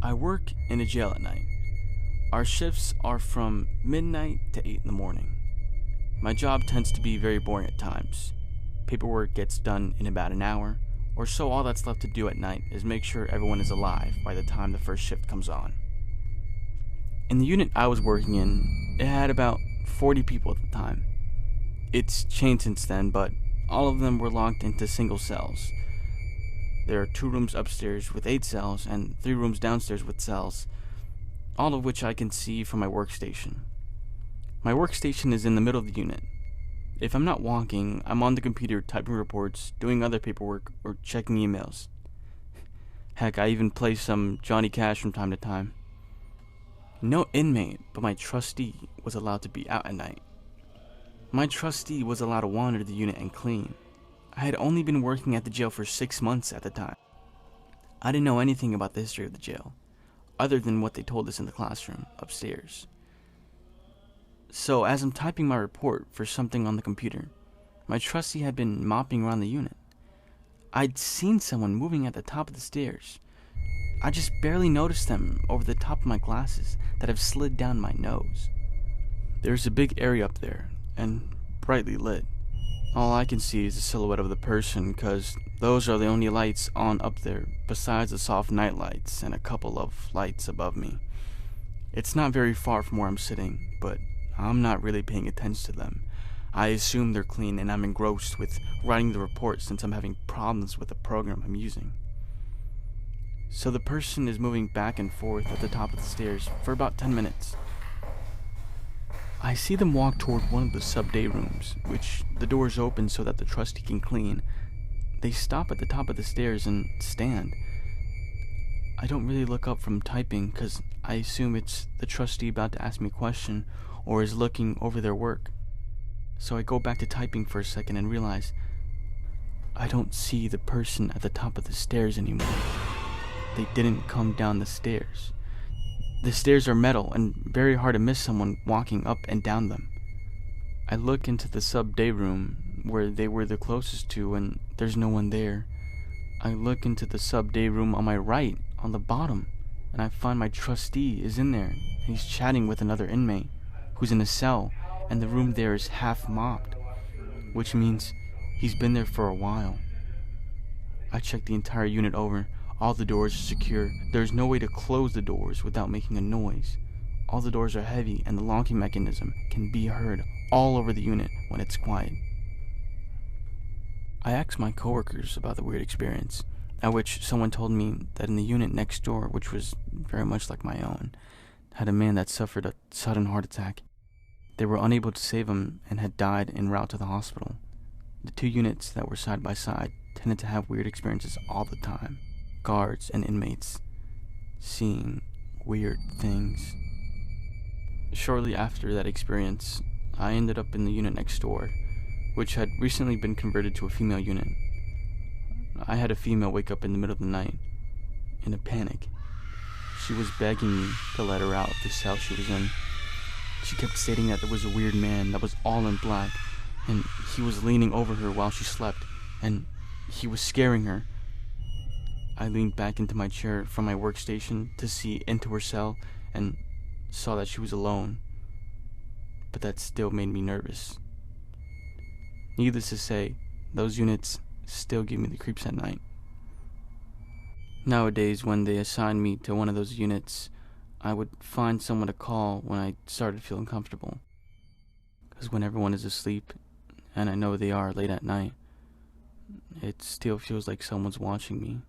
I work in a jail at night. Our shifts are from midnight to 8 in the morning. My job tends to be very boring at times. Paperwork gets done in about an hour, or so. All that's left to do at night is make sure everyone is alive by the time the first shift comes on. In the unit I was working in, it had about 40 people at the time. It's changed since then, but all of them were locked into single cells. There are 2 rooms upstairs with 8 cells and 3 rooms downstairs with cells, all of which I can see from my workstation. My workstation is in the middle of the unit. If I'm not walking, I'm on the computer typing reports, doing other paperwork, or checking emails. Heck, I even play some Johnny Cash from time to time. No inmate but my trustee was allowed to be out at night. My trustee was allowed to wander the unit and clean. I had only been working at the jail for 6 months at the time. I didn't know anything about the history of the jail, other than what they told us in the classroom upstairs. So as I'm typing my report for something on the computer, my trustee had been mopping around the unit. I'd seen someone moving at the top of the stairs. I just barely noticed them over the top of my glasses that have slid down my nose. There's a big area up there, and brightly lit. All I can see is the silhouette of the person, cause those are the only lights on up there besides the soft night lights and a couple of lights above me. It's not very far from where I'm sitting, but I'm not really paying attention to them. I assume they're clean and I'm engrossed with writing the report since I'm having problems with the program I'm using. So the person is moving back and forth at the top of the stairs for about 10 minutes. I see them walk toward one of the sub-day rooms, which the doors open so that the trustee can clean. They stop at the top of the stairs and stand. I don't really look up from typing because I assume it's the trustee about to ask me a question or is looking over their work. So I go back to typing for a second and realize I don't see the person at the top of the stairs anymore. They didn't come down the stairs. The stairs are metal and very hard to miss someone walking up and down them. I look into the sub-day room where they were the closest to and there's no one there. I look into the sub-day room on my right, on the bottom, and I find my trustee is in there and he's chatting with another inmate who's in a cell, and the room there is half mopped, which means he's been there for a while. I check the entire unit over. All the doors are secure. There's no way to close the doors without making a noise. All the doors are heavy and the locking mechanism can be heard all over the unit when it's quiet. I asked my coworkers about the weird experience, at which someone told me that in the unit next door, which was very much like my own, had a man that suffered a sudden heart attack. They were unable to save him and had died en route to the hospital. The 2 units that were side by side tended to have weird experiences all the time. Guards and inmates seeing weird things. Shortly after that experience, I ended up in the unit next door, which had recently been converted to a female unit. I had a female wake up in the middle of the night in a panic. She was begging me to let her out of the cell she was in. She kept stating that there was a weird man that was all in black, and he was leaning over her while she slept, and he was scaring her. I leaned back into my chair from my workstation to see into her cell and saw that she was alone, but that still made me nervous. Needless to say, those units still give me the creeps at night. Nowadays, when they assign me to one of those units, I would find someone to call when I started feeling comfortable. Because when everyone is asleep, and I know they are late at night, it still feels like someone's watching me.